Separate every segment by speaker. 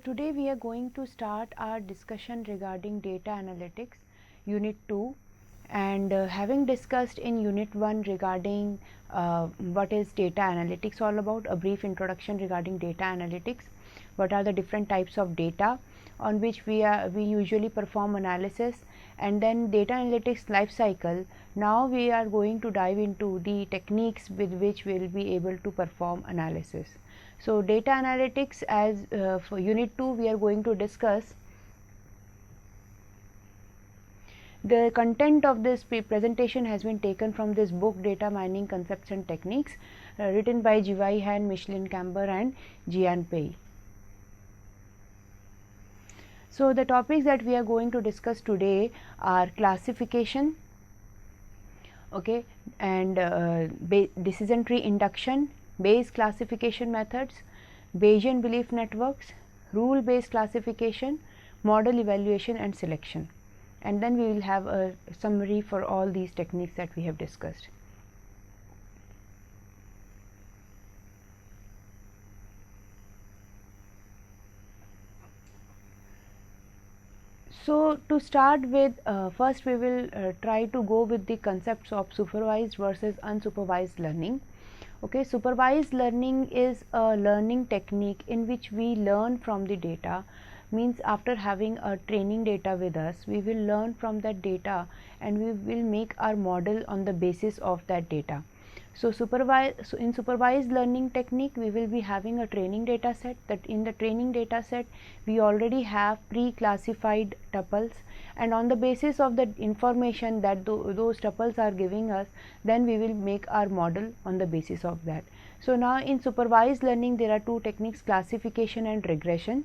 Speaker 1: today we are going to start our discussion regarding data analytics, unit 2, and having discussed in unit 1 regarding what is data analytics all about, a brief introduction regarding data analytics, what are the different types of data on which we usually perform analysis, and then data analytics life cycle. Now we are going to dive into the techniques with which we will be able to perform analysis. So, data analytics, as for unit 2 we are going to discuss the content of this presentation has been taken from this book, Data Mining Concepts and Techniques, written by Ji-Wei Han, Micheline Camber and Jian Pei. So, the topics that we are going to discuss today are classification, okay, and decision tree induction, Bayes classification methods, Bayesian belief networks, rule based classification, model evaluation and selection, and then we will have a summary for all these techniques that we have discussed. So, to start with, first we will try to go with the concepts of supervised versus unsupervised learning. Okay, supervised learning is a learning technique in which we learn from the data, means after having a training data with us, we will learn from that data and we will make our model on the basis of that data. So, in supervised learning technique, we will be having a training data set, that in the training data set we already have pre-classified tuples, and on the basis of the information that those tuples are giving us, then we will make our model on the basis of that. So, now in supervised learning there are two techniques, classification and regression.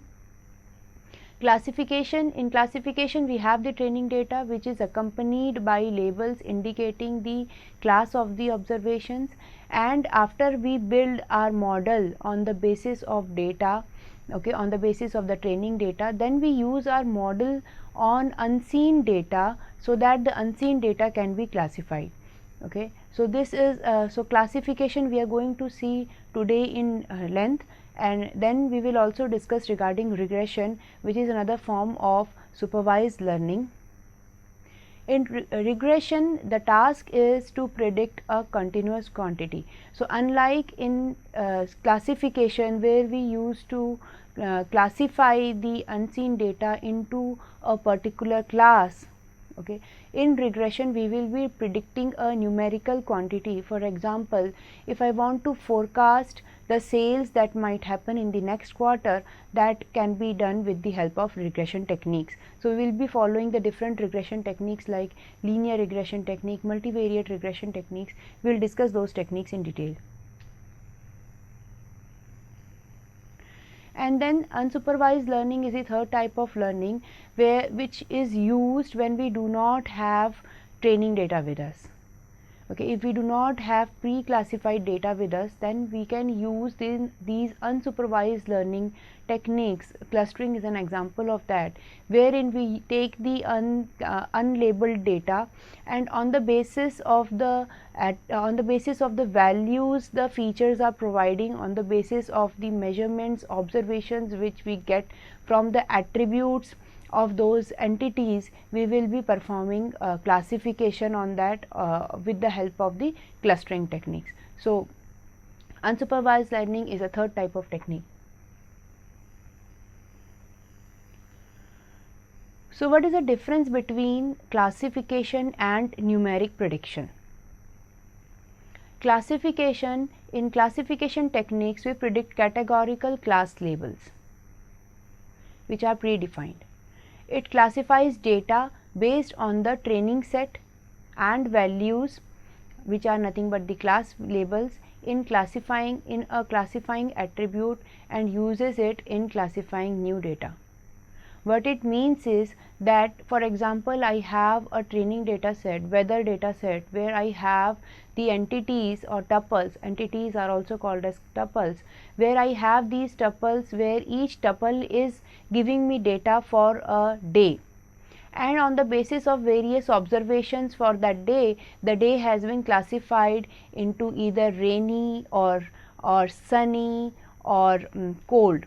Speaker 1: In classification we have the training data which is accompanied by labels indicating the class of the observations, and after we build our model on the basis of data, okay, on the basis of the training data, then we use our model on unseen data so that the unseen data can be classified. Okay, so this is so classification we are going to see today in length, and then we will also discuss regarding regression, which is another form of supervised learning. In regression, the task is to predict a continuous quantity. So, unlike in classification where we used to classify the unseen data into a particular class, okay, in regression we will be predicting a numerical quantity. For example, if I want to forecast the sales that might happen in the next quarter, that can be done with the help of regression techniques. So, we will be following the different regression techniques like linear regression technique, multivariate regression techniques. We will discuss those techniques in detail. And then unsupervised learning is the third type of learning which is used when we do not have training data with us. Okay, if we do not have pre-classified data with us, then we can use these unsupervised learning techniques. Clustering is an example of that, wherein we take the unlabeled data, and on the basis of the values the features are providing, on the basis of the measurements, observations which we get from the attributes of those entities, we will be performing classification on that with the help of the clustering techniques. So, unsupervised learning is a third type of technique. So, what is the difference between classification and numeric prediction? Classification, in classification techniques we predict categorical class labels which are predefined. It classifies data based on the training set and values which are nothing but the class labels in a classifying attribute, and uses it in classifying new data. What it means is that, for example, I have a training data set, weather data set, where I have the entities or tuples, entities are also called as tuples, where I have these tuples where each tuple is giving me data for a day, and on the basis of various observations for that day, the day has been classified into either rainy or sunny or cold.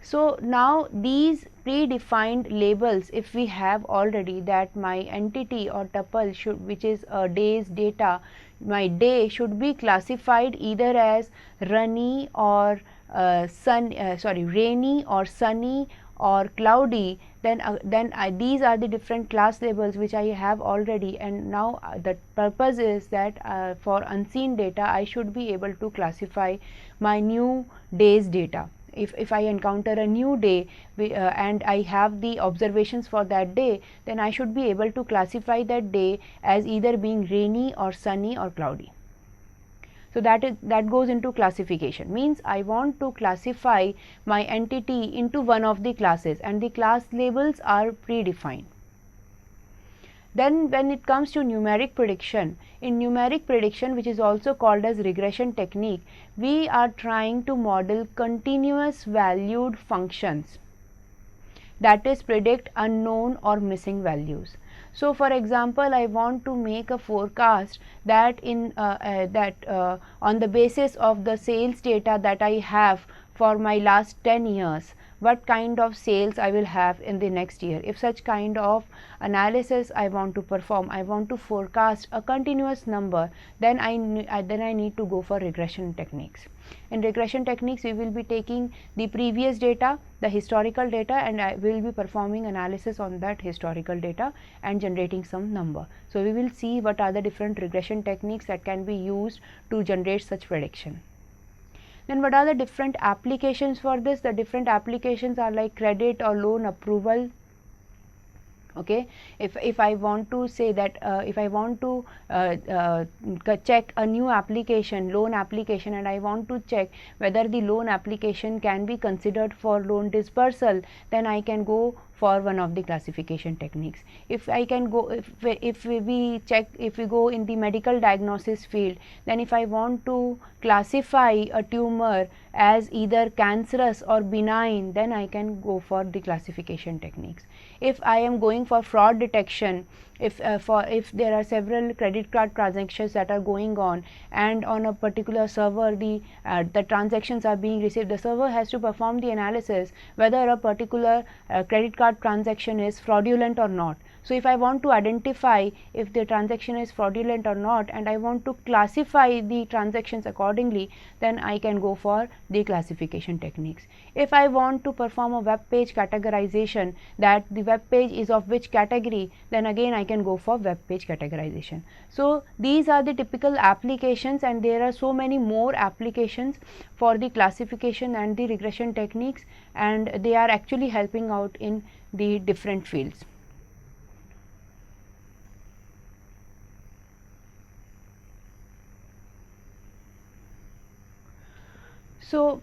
Speaker 1: So now these predefined labels, if we have already that my entity or tuple should, which is a day's data, my day should be classified either as rainy or rainy or sunny or cloudy, then these are the different class labels which I have already, and now the purpose is that for unseen data I should be able to classify my new day's data. If I encounter a new day and I have the observations for that day, then I should be able to classify that day as either being rainy or sunny or cloudy. So that goes into classification, means I want to classify my entity into one of the classes and the class labels are predefined. Then when it comes to numeric prediction, in numeric prediction, which is also called as regression technique, we are trying to model continuous valued functions, that is predict unknown or missing values. So for example, I want to make a forecast that on the basis of the sales data that I have for my last 10 years, what kind of sales I will have in the next year. If such kind of analysis I want to perform, I want to forecast a continuous number, then I need to go for regression techniques. In regression techniques, we will be taking the previous data, the historical data, and I will be performing analysis on that historical data and generating some number. So we will see what are the different regression techniques that can be used to generate such prediction. Then what are the different applications for this? The different applications are like credit or loan approval. Okay, if I want to say that if I want to check a new application, loan application, and I want to check whether the loan application can be considered for loan dispersal, then I can go for one of the classification techniques. If I can go, if we go in the medical diagnosis field, then if I want to classify a tumor as either cancerous or benign, then I can go for the classification techniques. If I am going for fraud detection, if there are several credit card transactions that are going on, and on a particular server the transactions are being received, the server has to perform the analysis whether a particular credit card transaction is fraudulent or not. So if I want to identify if the transaction is fraudulent or not, and I want to classify the transactions accordingly, then I can go for the classification techniques. If I want to perform a web page categorization, that the web page is of which category, then again I can go for web page categorization. So these are the typical applications, and there are so many more applications for the classification and the regression techniques, and they are actually helping out in the different fields. So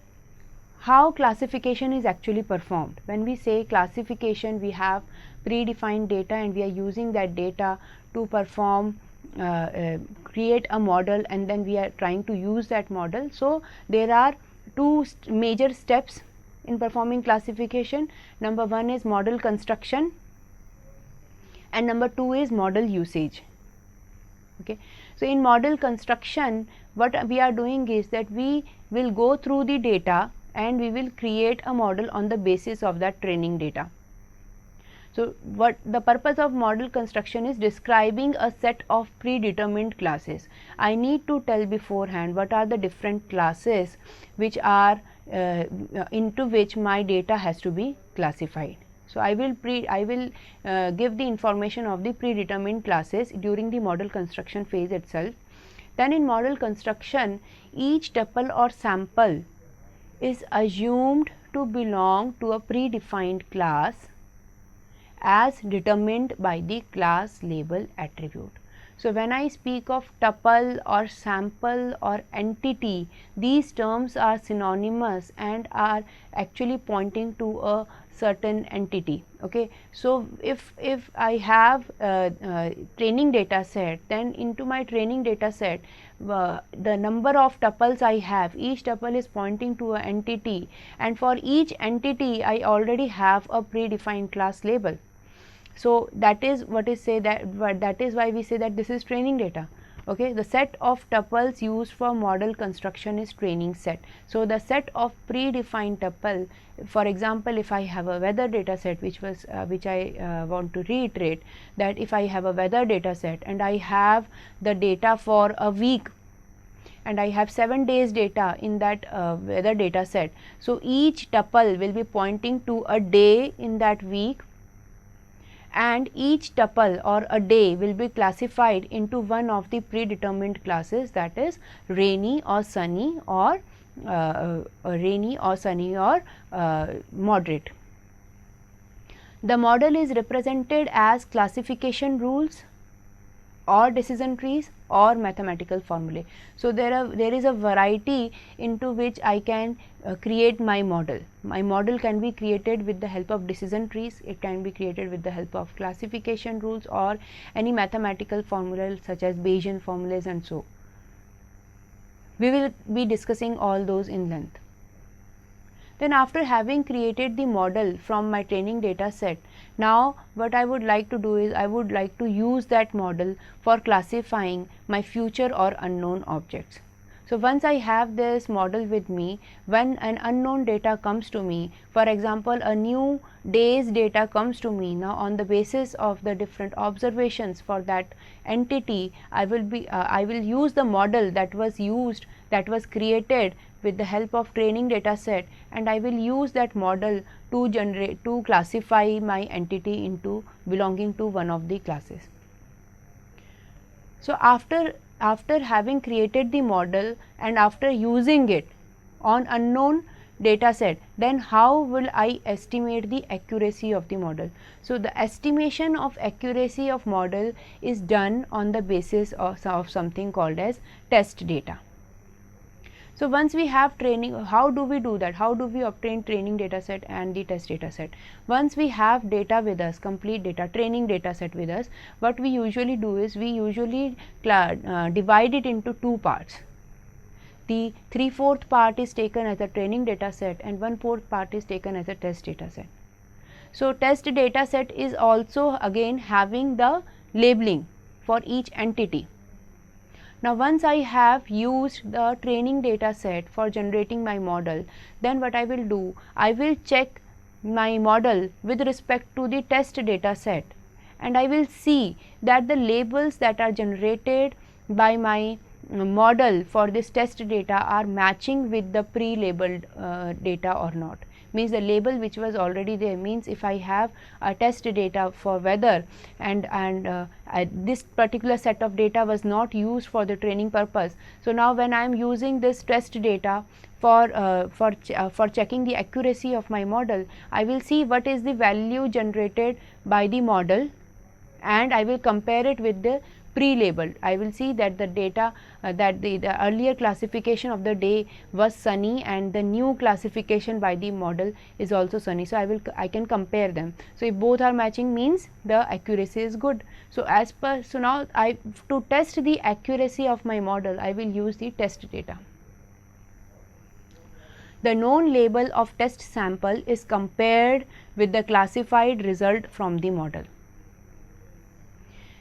Speaker 1: how classification is actually performed? When we say classification, we have predefined data and we are using that data to perform create a model, and then we are trying to use that model. So there are two major steps in performing classification. Number one is model construction, and number two is model usage. Okay. So in model construction, what we are doing is that we will go through the data and we will create a model on the basis of that training data. So what the purpose of model construction is describing a set of predetermined classes. I need to tell beforehand what are the different classes which are into which my data has to be classified. So I will give the information of the predetermined classes during the model construction phase itself. Then in model construction, each tuple or sample is assumed to belong to a predefined class as determined by the class label attribute. So when I speak of tuple or sample or entity, these terms are synonymous and are actually pointing to a certain entity. Okay. So if I have training data set, then into my training data set the number of tuples I have, each tuple is pointing to an entity, and for each entity I already have a predefined class label. So that is what is say that is why we say that this is training data. Okay, the set of tuples used for model construction is training set. So the set of predefined tuple, for example, if I have a weather data set, which I want to reiterate, that if I have a weather data set and I have the data for a week and I have 7 days data in that weather data set. So each tuple will be pointing to a day in that week, and each tuple or a day will be classified into one of the predetermined classes, that is rainy or sunny or moderate. The model is represented as classification rules or decision trees or mathematical formulae. So there is a variety into which I can create my model. My model can be created with the help of decision trees, it can be created with the help of classification rules or any mathematical formulas such as Bayesian formulas, and so we will be discussing all those in length. Then after having created the model from my training data set, now what I would like to do is I would like to use that model for classifying my future or unknown objects. So once I have this model with me, when an unknown data comes to me, for example a new day's data comes to me, now on the basis of the different observations for that entity, I will use the model that was created with the help of training data set, and I will use that model to classify my entity into belonging to one of the classes. So after having created the model and after using it on unknown data set, then how will I estimate the accuracy of the model? So the estimation of accuracy of model is done on the basis of something called as test data. So once we have training, how do we do that? How do we obtain training data set and the test data set? Once we have data with us, complete data, training data set with us, what we usually do is we usually divide it into two parts. The 3/4 part is taken as a training data set and 1/4 part is taken as a test data set. So test data set is also again having the labeling for each entity. Now once I have used the training data set for generating my model, then what I will do, I will check my model with respect to the test data set, and I will see that the labels that are generated by my model for this test data are matching with the pre-labeled data or not. Means the label which was already there, means if I have a test data for weather and this particular set of data was not used for the training purpose. So now when I am using this test data for checking the accuracy of my model, I will see what is the value generated by the model and I will compare it with the pre-labeled. I will see that the data that the earlier classification of the day was sunny and the new classification by the model is also sunny. So I can compare them. So if both are matching, means the accuracy is good. So now to test the accuracy of my model, I will use the test data. The known label of test sample is compared with the classified result from the model.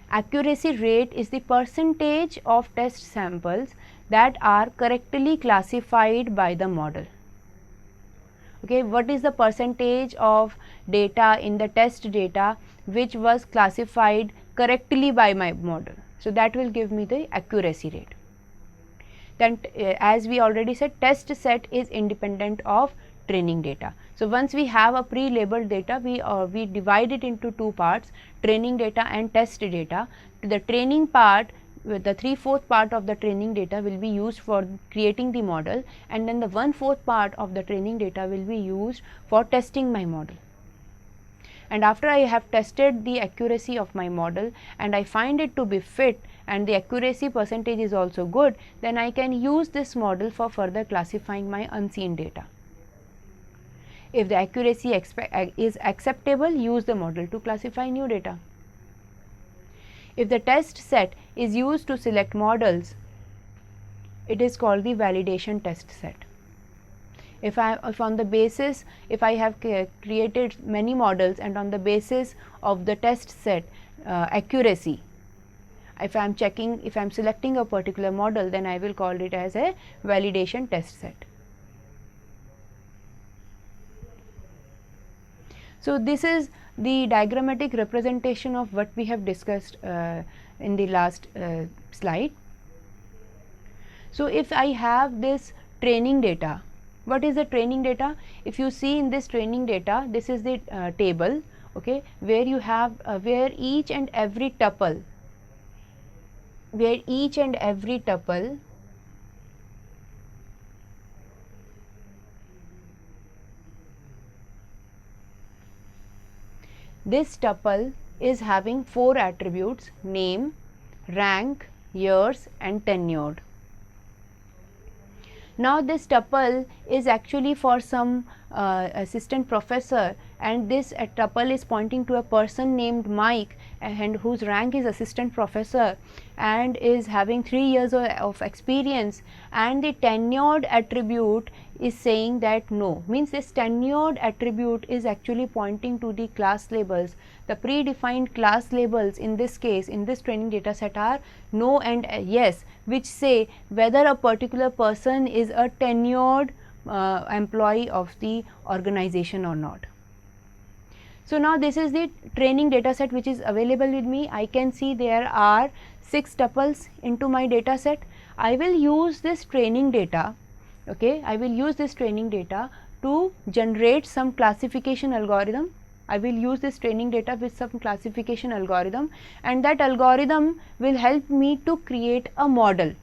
Speaker 1: Accuracy rate is the percentage of test samples that are correctly classified by the model. Okay, what is the percentage of data in the test data which was classified correctly by my model? So that will give me the accuracy rate. Then as we already said, test set is independent of training data. So once we have a pre-labeled data, we divide it into two parts, training data and test data. The training part, with the 3/4 part of the training data will be used for creating the model, and then the 1/4 part of the training data will be used for testing my model. And after I have tested the accuracy of my model and I find it to be fit and the accuracy percentage is also good, then I can use this model for further classifying my unseen data. If the accuracy is acceptable, use the model to classify new data. If the test set is used to select models, it is called the validation test set. If I have created many models and on the basis of the test set accuracy, if I am checking, if I am selecting a particular model, then I will call it as a validation test set. So, this is the diagrammatic representation of what we have discussed in the last slide. So, if I have this training data, what is the training data? If you see in this training data, this is the table, okay, where you have where each and every tuple, this tuple is having 4 attributes: name, rank, years and tenured. Now, this tuple is actually for some assistant professor, and this tuple is pointing to a person named Mike, and whose rank is assistant professor and is having 3 years of experience, and the tenured attribute is saying that no, means this tenured attribute is actually pointing to the class labels. The predefined class labels in this case, in this training data set, are no and yes, which say whether a particular person is a tenured employee of the organization or not. So, now this is the training data set which is available with me. I can see there are 6 tuples into my data set. I will use this training data, okay, I will use this training data to generate some classification algorithm. I will use this training data with some classification algorithm, and that algorithm will help me to create a model.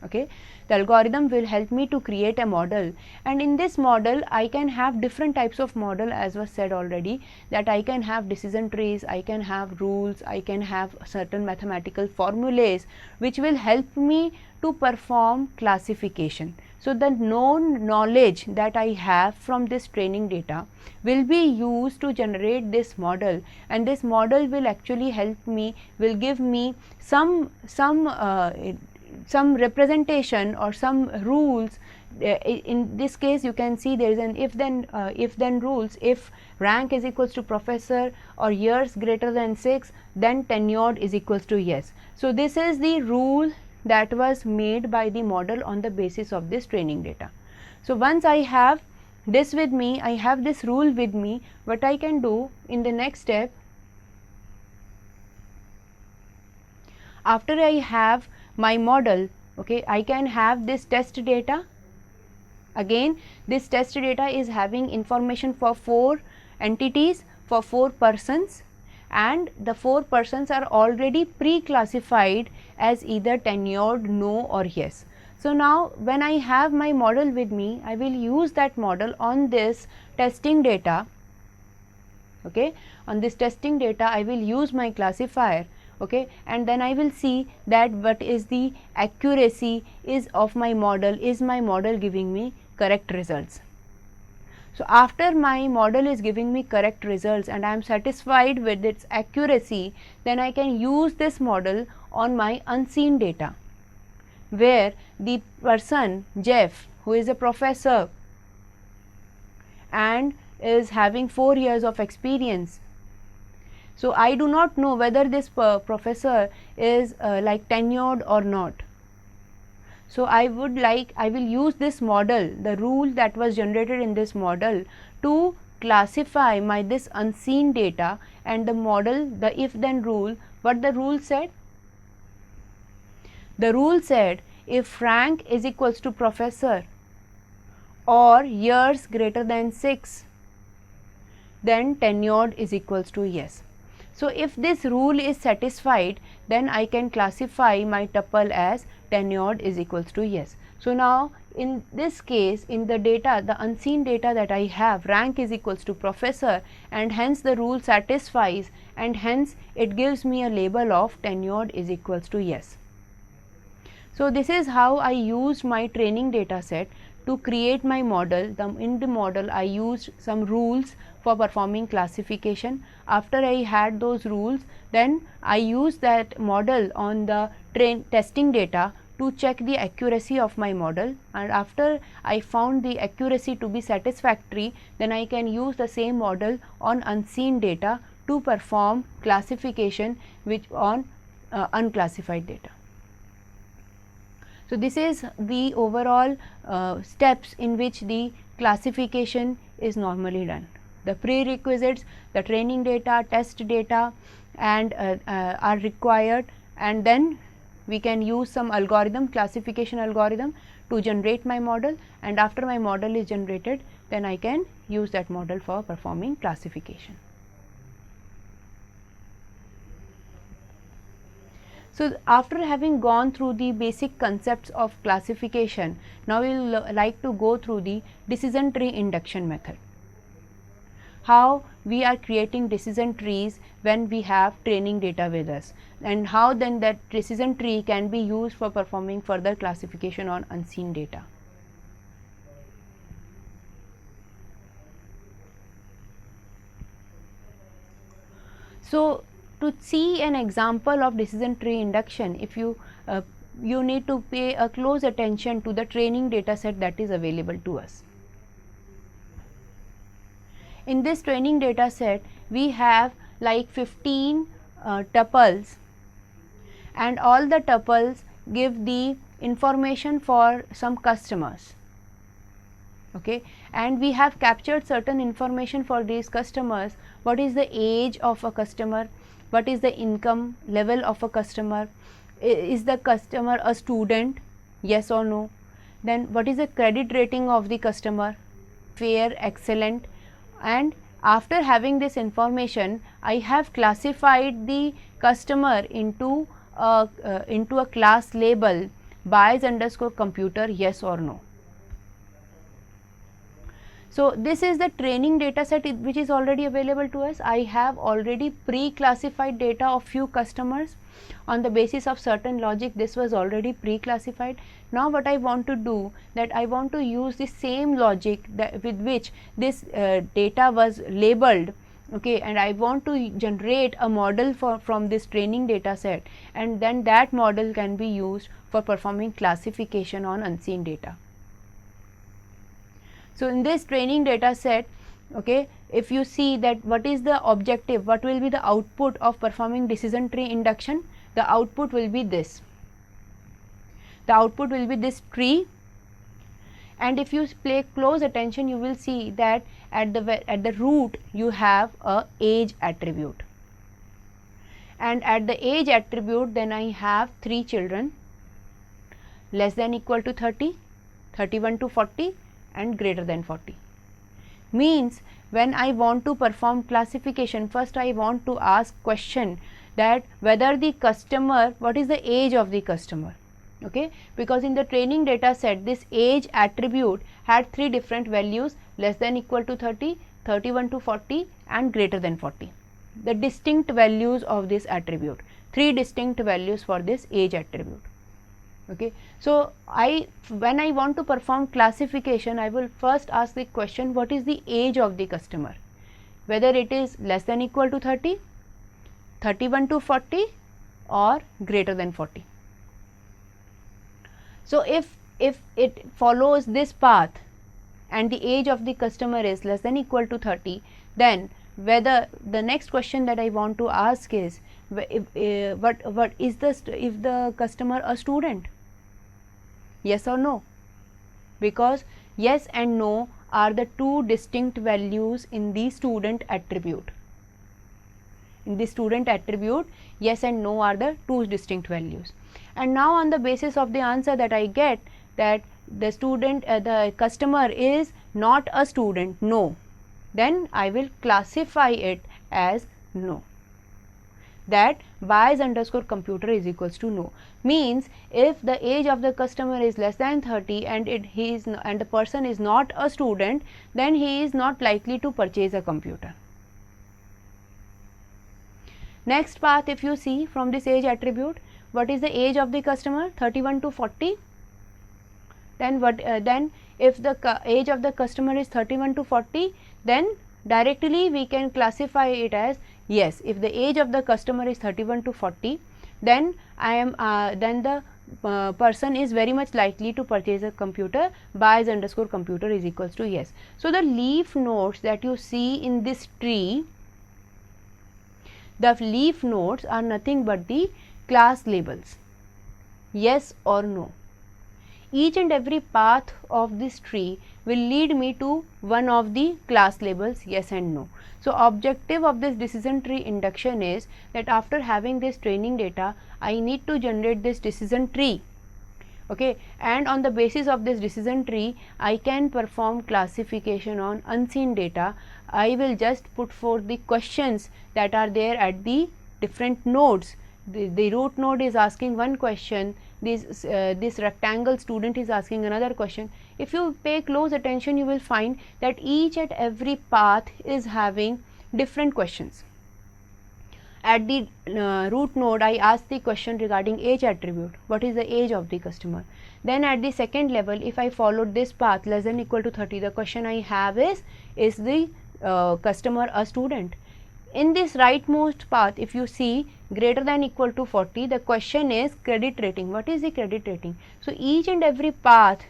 Speaker 1: Okay. The algorithm will help me to create a model, and in this model I can have different types of model, as was said already, that I can have decision trees, I can have rules, I can have certain mathematical formulas which will help me to perform classification. So, the known knowledge that I have from this training data will be used to generate this model, and this model will actually help me, will give me some representation or some rules. In this case you can see there is an if then rules. If rank is equals to professor or years greater than 6, then tenured is equals to yes. So, this is the rule that was made by the model on the basis of this training data. So, once I have this with me, I have this rule with me, what I can do in the next step, after I have my model, okay, I can have this test data. Again, this test data is having information for 4 entities, for 4 persons, and the 4 persons are already pre-classified as either tenured, no or yes. So, now when I have my model with me, I will use that model on this testing data. Okay. On this testing data I will use my classifier, okay, and then I will see that what is the accuracy is of my model, is my model giving me correct results. So, after my model is giving me correct results and I am satisfied with its accuracy, then I can use this model on my unseen data, where the person Jeff, who is a professor and is having 4 years of experience. So, I do not know whether this professor is like tenured or not. So, I will use this model, the rule that was generated in this model, to classify my this unseen data, and the model, the if then rule, what the rule said? The rule said if rank is equals to professor or years greater than 6, then tenured is equals to yes. So, if this rule is satisfied, then I can classify my tuple as tenured is equals to yes. So, now in this case, in the data, the unseen data that I have, rank is equals to professor, and hence the rule satisfies, and hence it gives me a label of tenured is equals to yes. So, this is how I used my training data set to create my model. In the model I used some rules for performing classification. After I had those rules, then I used that model on the testing data to check the accuracy of my model, and after I found the accuracy to be satisfactory, then I can use the same model on unseen data to perform classification which on unclassified data. So, this is the overall steps in which the classification is normally done. The prerequisites, the training data, test data and are required, and then we can use some algorithm, classification algorithm to generate my model, and after my model is generated, then I can use that model for performing classification. So, after having gone through the basic concepts of classification, now we will like to go through the decision tree induction method. How we are creating decision trees when we have training data with us, and how then that decision tree can be used for performing further classification on unseen data. So, to see an example of decision tree induction, if you you need to pay a close attention to the training data set that is available to us. In this training data set, we have like 15 tuples, and all the tuples give the information for some customers. Okay, and we have captured certain information for these customers. What is the age of a customer? What is the income level of a customer? Is the customer a student? Yes or no? Then what is the credit rating of the customer? Fair, excellent. And after having this information, I have classified the customer into a class label Bayes_computer yes or no. So, this is the training data set which is already available to us. I have already pre-classified data of few customers on the basis of certain logic. This was already pre-classified. Now, what I want to do, that I want to use the same logic that with which this data was labeled, okay, and I want to generate a model from this training data set, and then that model can be used for performing classification on unseen data. So, in this training data set, okay, if you see that what is the objective, what will be the output of performing decision tree induction, the output will be this. The output will be this tree, and if you pay close attention, you will see that at the root you have a age attribute, and at the age attribute then I have 3 children less than equal to 30, 31 to 40 and greater than 40. Means when I want to perform classification, first I want to ask question that whether the customer, what is the age of the customer, okay, because in the training data set this age attribute had 3 different values, less than equal to 30, 31 to 40 and greater than 40. The distinct values of this attribute, 3 distinct values for this age attribute. Okay. So, when I want to perform classification, I will first ask the question, what is the age of the customer, whether it is less than equal to 30, 31 to 40 or greater than 40. So, if it follows this path and the age of the customer is less than equal to 30, then whether the next question that I want to ask is what is if the customer a student, yes or no, because yes and no are the 2 distinct values in the student attribute. In the student attribute, yes and no are the 2 distinct values, and now on the basis of the answer that I get, that the student the customer is not a student, no, then I will classify it as no, that Bayes_computer is equals to no. Means if the age of the customer is less than 30 and and the person is not a student, then he is not likely to purchase a computer. Next path, if you see from this age attribute, what is the age of the customer, 31 to 40, then then if the age of the customer is 31 to 40, then directly we can classify it as yes, if the age of the customer is 31 to 40, then then the person is very much likely to purchase a computer, Bayes_computer is equals to yes. So, the leaf nodes that you see in this tree the leaf nodes are nothing but the class labels. Yes or no? Each and every path of this tree will lead me to one of the class labels, yes and no. So, objective of this decision tree induction is that after having this training data, I need to generate this decision tree, okay, and on the basis of this decision tree I can perform classification on unseen data. I will just put forth the questions that are there at the different nodes. The root node is asking one question, this rectangle student is asking another question. If you pay close attention, you will find that each and every path is having different questions. At the root node, I ask the question regarding age attribute, what is the age of the customer. Then at the second level, if I followed this path less than equal to 30, the question I have is the customer a student? In this rightmost path, if you see greater than equal to 40, the question is credit rating. What is the credit rating? So, each and every path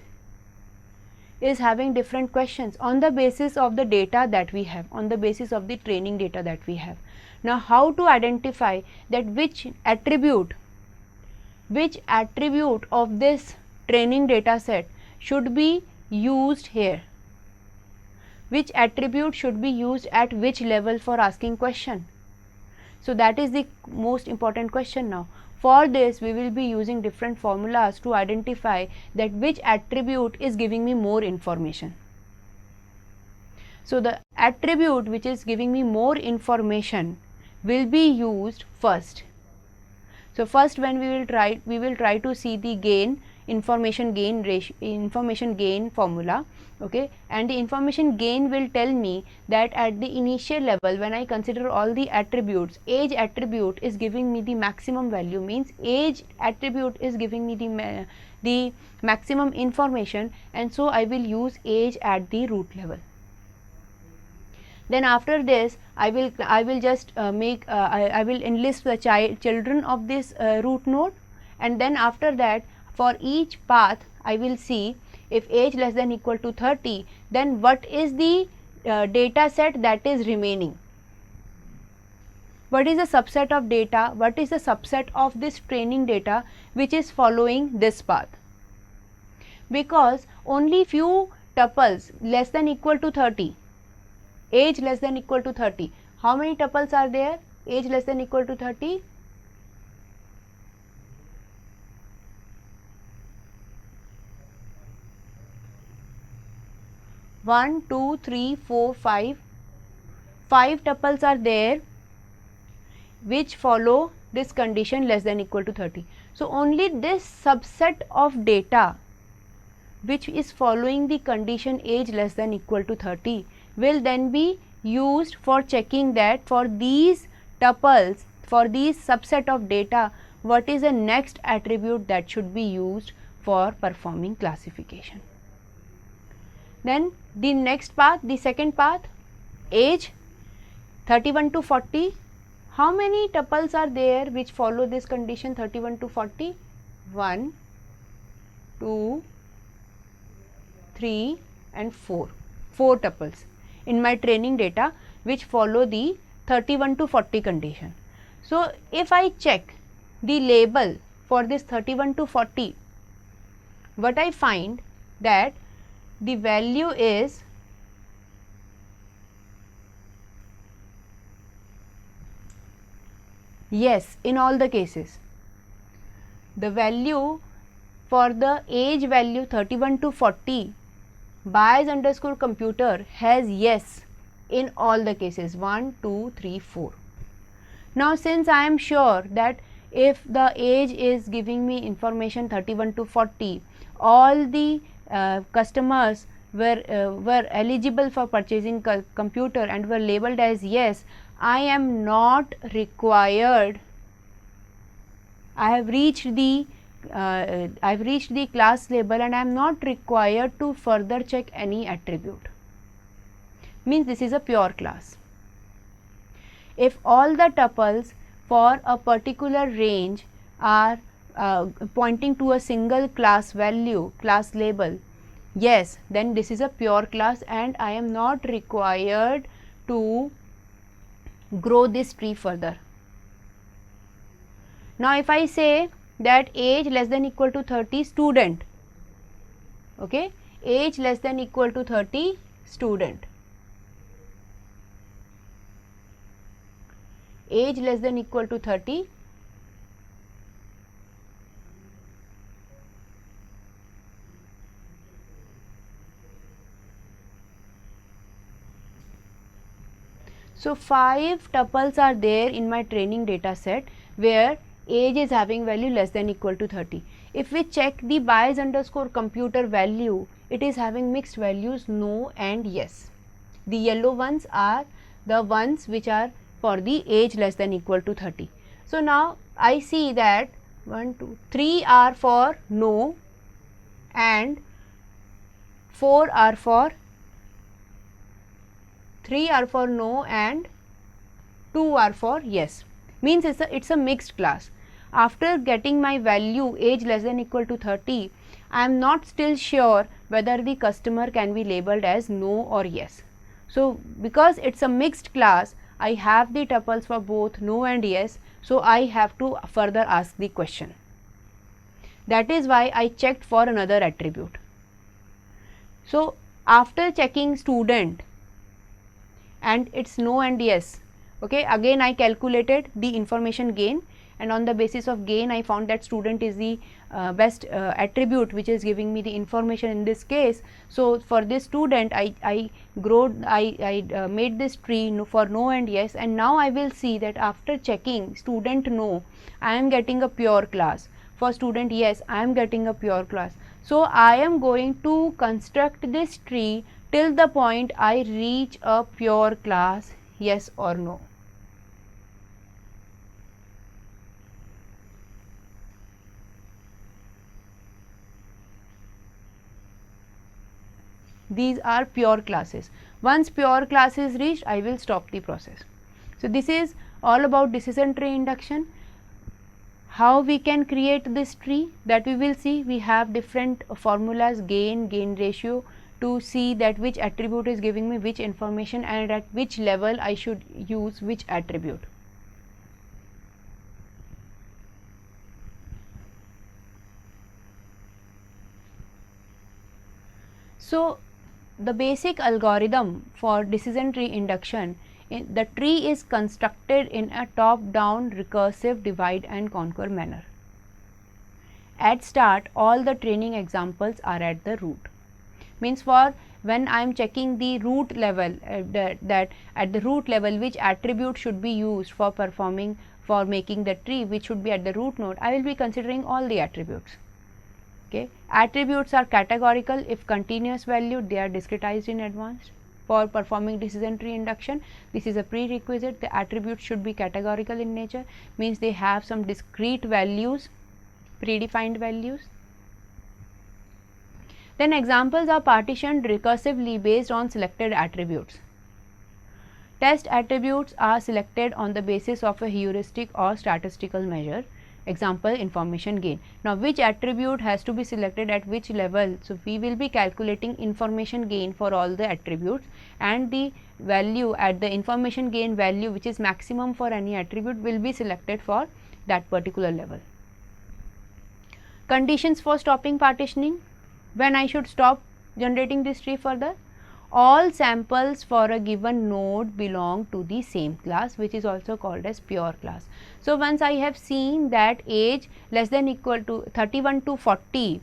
Speaker 1: is having different questions on the basis of the data that we have, on the basis of the training data that we have. Now, how to identify that which attribute of this training data set should be used here? Which attribute should be used at which level for asking question? So, that is the most important question now. For this, we will be using different formulas to identify that which attribute is giving me more information. So, the attribute which is giving me more information will be used first. So, first when we will try to see the information gain formula, okay, and the information gain will tell me that at the initial level, when I consider all the attributes, age attribute is giving me the maximum value, means age attribute is giving me the maximum information, and so I will use age at the root level. Then after this, I will just I will enlist the children of this root node, and then after that, for each path I will see if age less than equal to 30, then what is the data set that is remaining. What is the subset of data? What is the subset of this training data which is following this path? Because only few tuples less than equal to 30, age less than equal to 30. How many tuples are there? Age less than equal to 30. One, two, three, four, five. 5 tuples are there which follow this condition less than equal to 30. So, only this subset of data which is following the condition age less than equal to 30 will then be used for checking that for these tuples, for these subset of data, what is the next attribute that should be used for performing classification. Then the next path, the second path, age 31 to 40. How many tuples are there which follow this condition 31 to 40? 1, 2, 3 and 4. 4 tuples in my training data which follow the 31 to 40 condition. So, if I check the label for this 31 to 40, what I find that the value is yes in all the cases. The value for the age value 31 to 40 Bayes_computer has yes in all the cases 1, 2, 3, 4. Now, since I am sure that if the age is giving me information 31 to 40, all the customers were eligible for purchasing computer and were labeled as yes, I am not required, I have reached the class label and I am not required to further check any attribute, means this is a pure class. If all the tuples for a particular range are pointing to a single class value, class label, yes, then this is a pure class and I am not required to grow this tree further. Now if I say that age less than equal to 30 student, okay, age less than equal to 30 student, age less than equal to 30 So 5 tuples are there in my training data set where age is having value less than equal to 30. If we check the bias underscore computer value, it is having mixed values no and yes. The yellow ones are the ones which are for the age less than equal to 30. So now I see that 1, 2, 3 are for no and 4 are for 3 are for no and 2 are for yes, means it's a mixed class. After getting my value age less than equal to 30, I am not still sure whether the customer can be labeled as no or yes. So because it's a mixed class, I have the tuples for both no and yes, so I have to further ask the question. That is why I checked for another attribute. So after checking student and it's no and yes, okay, again I calculated the information gain, and on the basis of gain I found that student is the best attribute which is giving me the information in this case. So for this student I made this tree for no and yes, and now I will see that after checking student no, I am getting a pure class. For student yes, I am getting a pure class. So I am going to construct this tree till the point I reach a pure class, yes or no. These are pure classes. Once pure class is reached, I will stop the process. So this is all about decision tree induction. How we can create this tree, that we will see. We have different formulas, gain ratio, to see that which attribute is giving me which information and at which level I should use which attribute. So the basic algorithm for decision tree induction, the tree is constructed in a top down recursive divide and conquer manner. At start, all the training examples are at the root. Means for when I am checking the root level, that at the root level which attribute should be used for making the tree, which should be at the root node, I will be considering all the attributes. Okay. Attributes are categorical. If continuous valued, they are discretized in advance. For performing decision tree induction, this is a prerequisite. The attributes should be categorical in nature, means they have some discrete values, predefined values. Then examples are partitioned recursively based on selected attributes. Test attributes are selected on the basis of a heuristic or statistical measure. Example, information gain. Now which attribute has to be selected at which level? So we will be calculating information gain for all the attributes, and the value at the information gain value, which is maximum for any attribute, will be selected for that particular level. Conditions for stopping partitioning. When I should stop generating this tree further? All samples for a given node belong to the same class, which is also called as pure class. So once I have seen that age less than equal to 31 to 40,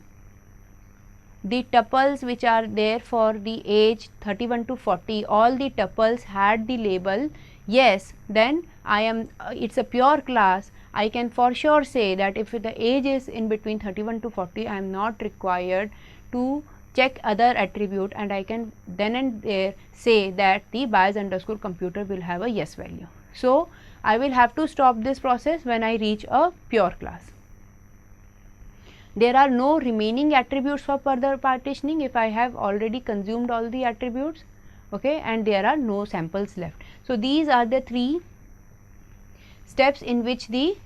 Speaker 1: the tuples which are there for the age 31 to 40, all the tuples had the label yes, then I am it's a pure class. I can for sure say that if the age is in between 31 to 40, I am not required to check other attribute, and I can then and there say that the bias underscore computer will have a yes value. So I will have to stop this process when I reach a pure class. There are no remaining attributes for further partitioning if I have already consumed all the attributes, okay, and there are no samples left. So these are the three steps in which the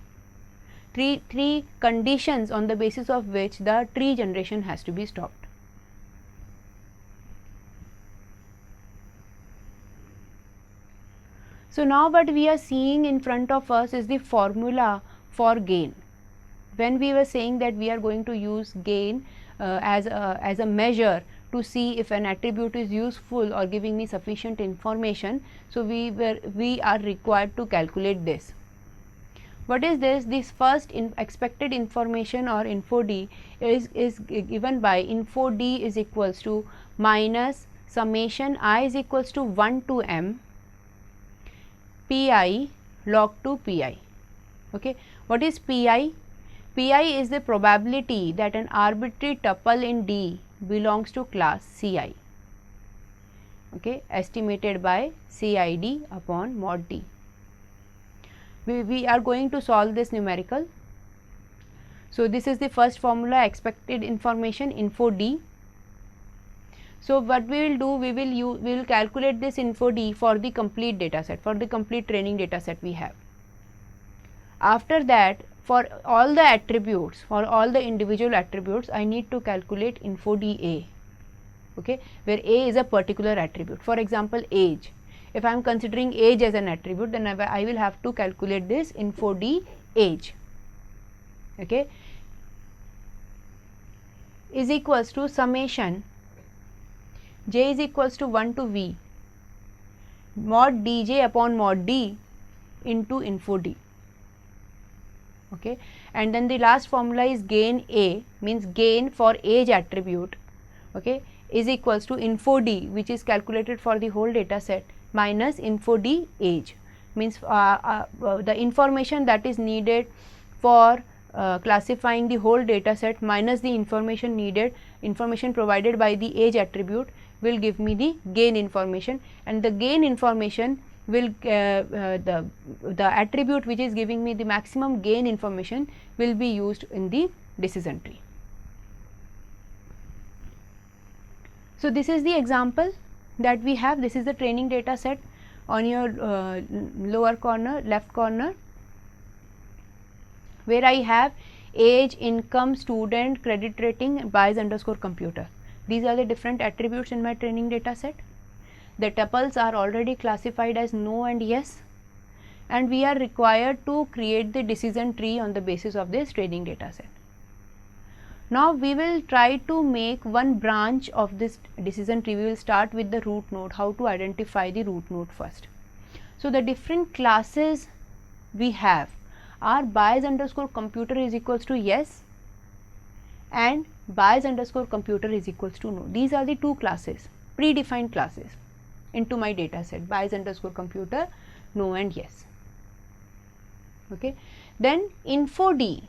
Speaker 1: three conditions on the basis of which the tree generation has to be stopped. So now what we are seeing in front of us is the formula for gain. When we were saying that we are going to use gain as a measure to see if an attribute is useful or giving me sufficient information, so we are required to calculate this. What is this? This first expected information or info d is given by info d is equals to minus summation I is equals to 1 to m pi log to pi. Okay. What is pi? Pi is the probability that an arbitrary tuple in D belongs to class Ci, okay, estimated by CID upon mod D. We are going to solve this numerical. So, this is the first formula, expected information info D. So, what we will do, we will calculate this info D for the complete data set, for the complete training data set we have. After that, for all the attributes, for all the individual attributes, I need to calculate info D A, okay, where A is a particular attribute. For example, age. If I am considering age as an attribute, then I will have to calculate this info D age, okay, is equals to summation j is equals to 1 to v mod dj upon mod d into info D. Okay. And then the last formula is gain A, means gain for age attribute, okay, is equals to info D, which is calculated for the whole data set, minus info D age, means the information that is needed for classifying the whole data set minus the information provided by the age attribute will give me the gain information, and the gain information will the attribute which is giving me the maximum gain information will be used in the decision tree. So, this is the example that we have. This is the training data set on your lower corner, left corner, where I have age, income, student, credit rating, bias underscore computer. These are the different attributes in my training data set. The tuples are already classified as no and yes, and we are required to create the decision tree on the basis of this training data set. Now, we will try to make one branch of this decision tree. We will start with the root node, how to identify the root node first. So, the different classes we have are bias underscore computer is equals to yes and bias underscore computer is equals to no. These are the two classes, predefined classes into my data set, bias underscore computer, no and yes. Okay. Then info D,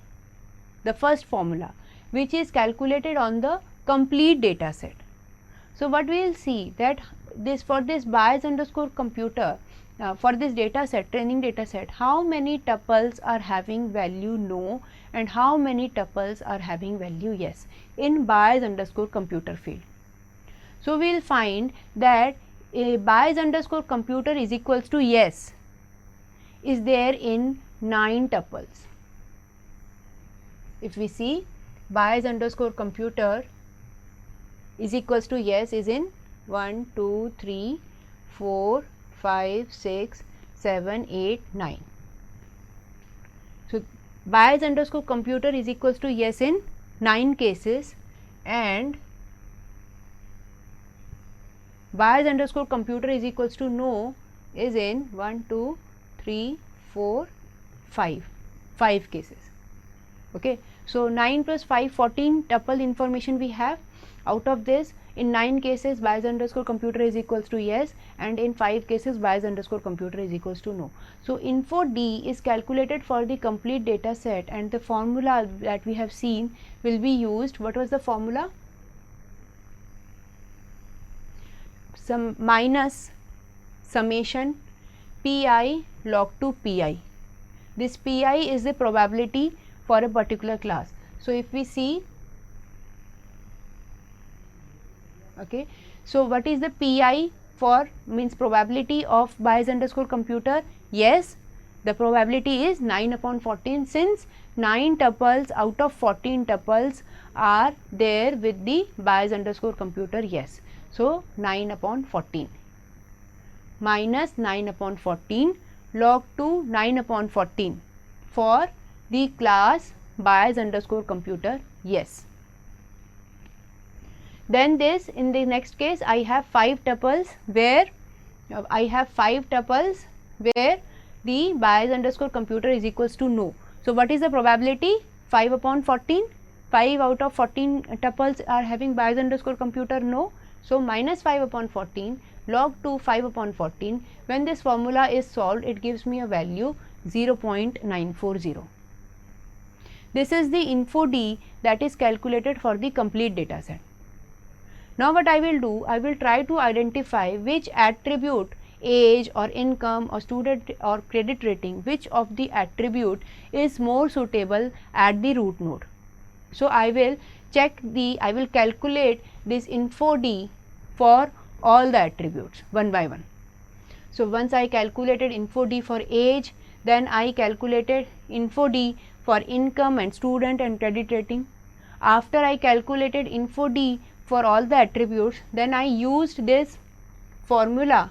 Speaker 1: the first formula, which is calculated on the complete data set. So, what we will see that this for this bias underscore computer for this data set, training data set, how many tuples are having value no and how many tuples are having value yes in bias underscore computer field. So, we will find that a bias underscore computer is equals to yes is there in 9 tuples. If we see bias underscore computer is equals to yes is in 1, 2, 3, 4, 5, 6, 7, 8, 9. So, bias underscore computer is equals to yes in 9 cases and bias underscore computer is equals to no is in 1, 2, 3, 4, 5 cases. Okay. So, 9 plus 5, 14 tuple information we have. Out of this, in 9 cases bias underscore computer is equals to yes and in 5 cases bias underscore computer is equals to no. So, info D is calculated for the complete data set and the formula that we have seen will be used. What was the formula? Some minus summation pi log to pi. This pi is the probability for a particular class. So, if we see, okay, so what is the pi for, means probability of bias underscore computer? Yes, the probability is 9 upon 14 since 9 tuples out of 14 tuples are there with the bias underscore computer yes. So, 9 upon 14 minus 9 upon 14 log to 9 upon 14 for the class bias underscore computer yes. Then this, in the next case, I have 5 tuples where the bias underscore computer is equals to no. So, what is the probability? 5 upon 14, 5 out of 14 tuples are having bias underscore computer no. So, minus 5 upon 14 log 2 5 upon 14. When this formula is solved, it gives me a value 0.940. This is the info D that is calculated for the complete data set. Now, what I will do, I will try to identify which attribute, age or income or student or credit rating, which of the attribute is more suitable at the root node. So, I will calculate this info D for all the attributes one by one. So, once I calculated info D for age, then I calculated info D for income and student and credit rating. After I calculated info D for all the attributes, then I used this formula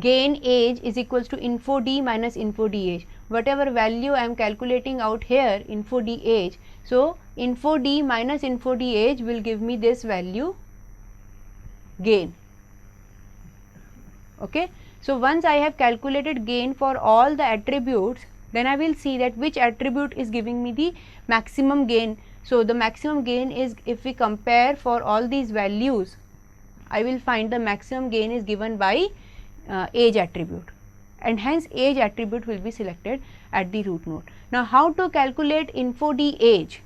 Speaker 1: gain age is equals to info D minus info D age. Whatever value I am calculating out here, info D age. So, info D minus info D age will give me this value gain. Okay. So, once I have calculated gain for all the attributes, then I will see that which attribute is giving me the maximum gain. So, the maximum gain is, if we compare for all these values, I will find the maximum gain is given by age attribute, and hence age attribute will be selected at the root node. Now, how to calculate info D age?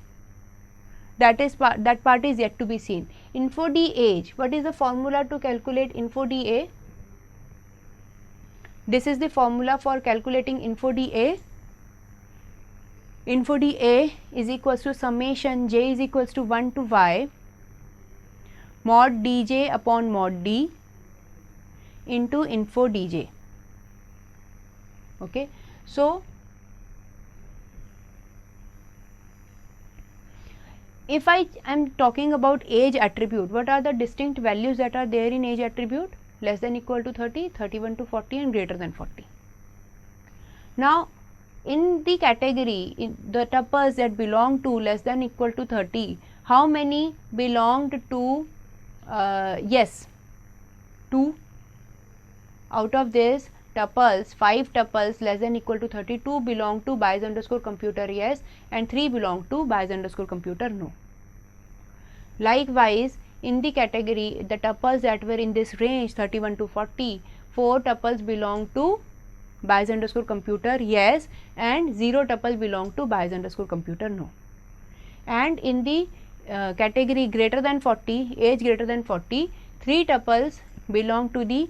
Speaker 1: That part is yet to be seen. Info D age, what is the formula to calculate info D A? This is the formula for calculating info D A. Info D A is equals to summation j is equals to 1 to y mod d j upon mod d into info d j. Okay. So, if I am talking about age attribute, what are the distinct values that are there in age attribute? Less than equal to 30, 31 to 40 and greater than 40. Now, in the category, in the tuples that belong to less than equal to 30, how many belonged to yes? 2. Out of this tuples, 5 tuples less than equal to 32 belong to bias underscore computer yes, and 3 belong to bias underscore computer no. Likewise, in the category, the tuples that were in this range 31 to 40, 4 tuples belong to bias underscore computer yes, and 0 tuple belong to bias underscore computer no. And in the category greater than 40, age greater than 40, 3 tuples belong to the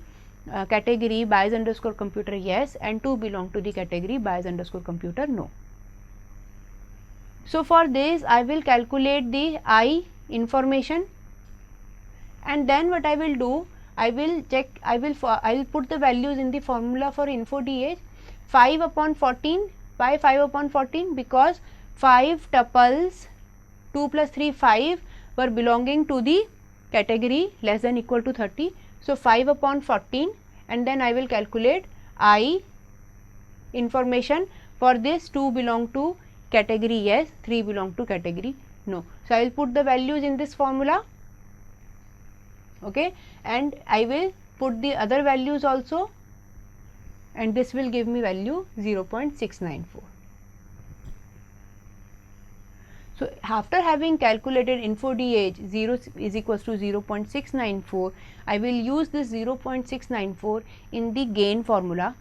Speaker 1: category bias underscore computer yes, and 2 belong to the category bias underscore computer no. So, for this I will calculate the I information, and then what I will do, I will put the values in the formula for info D age. 5 upon 14, why 5 upon 14? Because 5 tuples 2 plus 3 5 were belonging to the category less than equal to 30. So, 5 upon 14, and then I will calculate I information. For this 2 belong to category yes, 3 belong to category no. So, I will put the values in this formula, okay, and I will put the other values also, and this will give me value 0.694. So, after having calculated info D age 0 is equals to 0.694, I will use this 0.694 in the gain formula.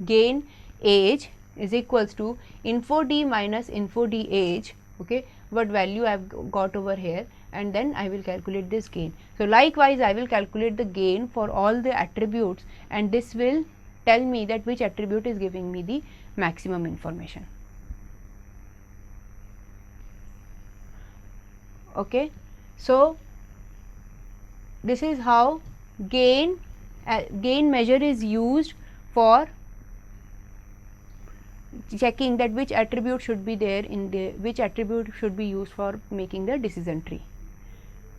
Speaker 1: Gain age is equals to info D minus info D age, okay, what value I have got over here, and then I will calculate this gain. So, likewise I will calculate the gain for all the attributes, and this will tell me that which attribute is giving me the maximum information. Okay. So, this is how gain measure is used for checking that which attribute should be there in the which attribute should be used for making the decision tree.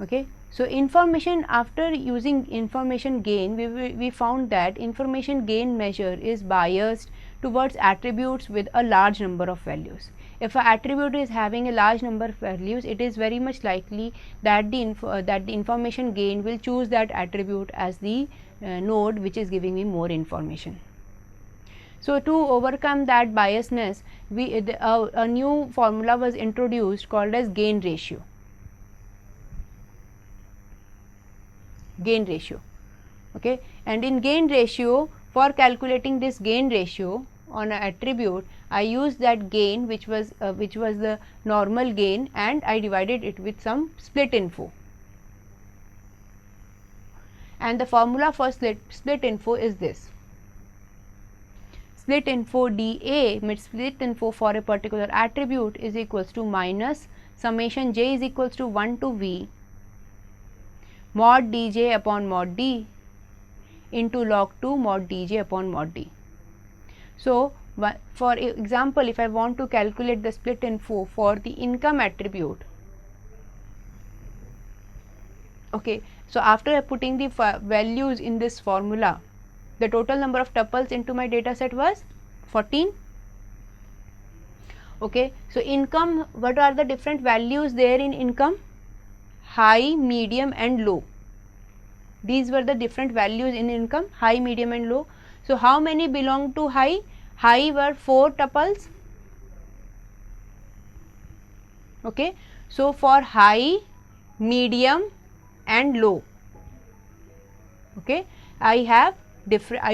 Speaker 1: Okay. So, information, after using information gain, we found that information gain measure is biased towards attributes with a large number of values. If an attribute is having a large number of values, it is very much likely that the information gained will choose that attribute as the node which is giving me more information. So, to overcome that biasness, a new formula was introduced called as gain ratio. Gain ratio, okay. And in gain ratio, for calculating this gain ratio on an attribute, I used that gain which was the normal gain, and I divided it with some split info. And the formula for split info is this: split info dA, means split info for a particular attribute, is equals to minus summation j is equals to 1 to v mod dj upon mod d into log 2 mod dj upon mod d. So, for example, if I want to calculate the split info for the income attribute, okay, so after putting the values in this formula, the total number of tuples into my data set was 14. Okay. So, income, what are the different values there in income? High, medium and low. These were the different values in income, high, medium and low. So, how many belong to high? High were 4 tuples. Okay. So, for high, medium and low, okay, I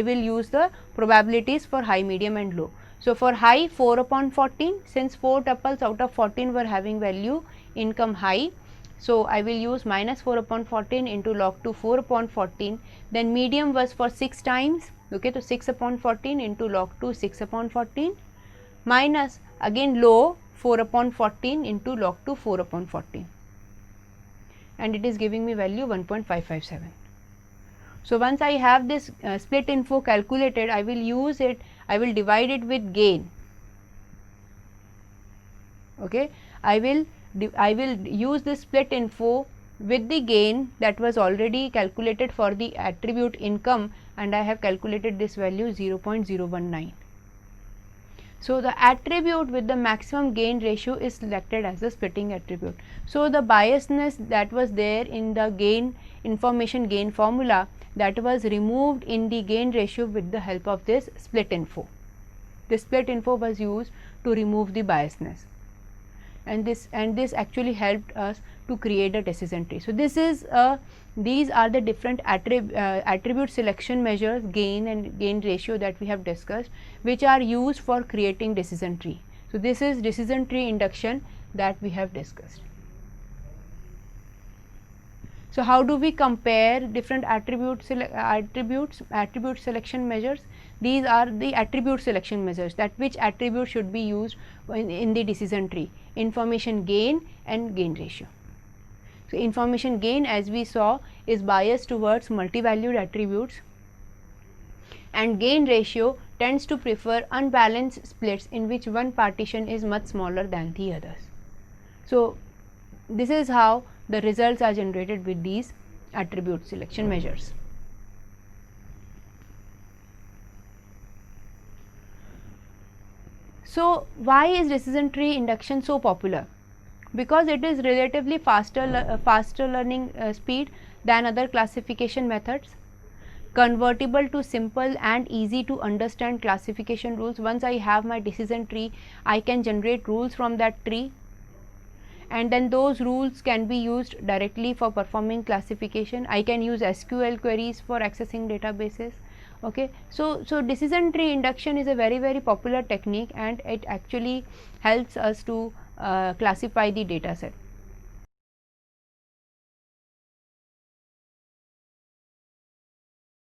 Speaker 1: will use the probabilities for high, medium and low. So, for high, 4 upon 14, since 4 tuples out of 14 were having value income high. So, I will use minus 4 upon 14 into log 2 4 upon 14. Then medium was for 6 times, okay, so 6 upon 14 into log 2 6 upon 14 minus again low 4 upon 14 into log 2 4 upon 14, and it is giving me value 1.557. So, once I have this split info calculated, I will use it, I will divide it with gain. Okay. I will use this split info with the gain that was already calculated for the attribute income, and I have calculated this value 0.019. So, the attribute with the maximum gain ratio is selected as the splitting attribute. So, the biasness that was there in the gain information gain formula, that was removed in the gain ratio with the help of this split info. The split info was used to remove the biasness, and this actually helped us to create a decision tree. So, these are the different attribute selection measures, gain and gain ratio, that we have discussed, which are used for creating decision tree. So, this is decision tree induction that we have discussed. So, how do we compare different attribute selection measures? These are the attribute selection measures, that which attribute should be used in the decision tree: information gain and gain ratio. So, information gain, as we saw, is biased towards multi-valued attributes, and gain ratio tends to prefer unbalanced splits in which one partition is much smaller than the others. So, this is how the results are generated with these attribute selection measures. So, why is decision tree induction so popular? Because it is relatively faster learning speed than other classification methods, convertible to simple and easy to understand classification rules. Once I have my decision tree, I can generate rules from that tree, and then those rules can be used directly for performing classification. I can use SQL queries for accessing databases. Okay. So, decision tree induction is a very popular technique, and it actually helps us to classify the data set.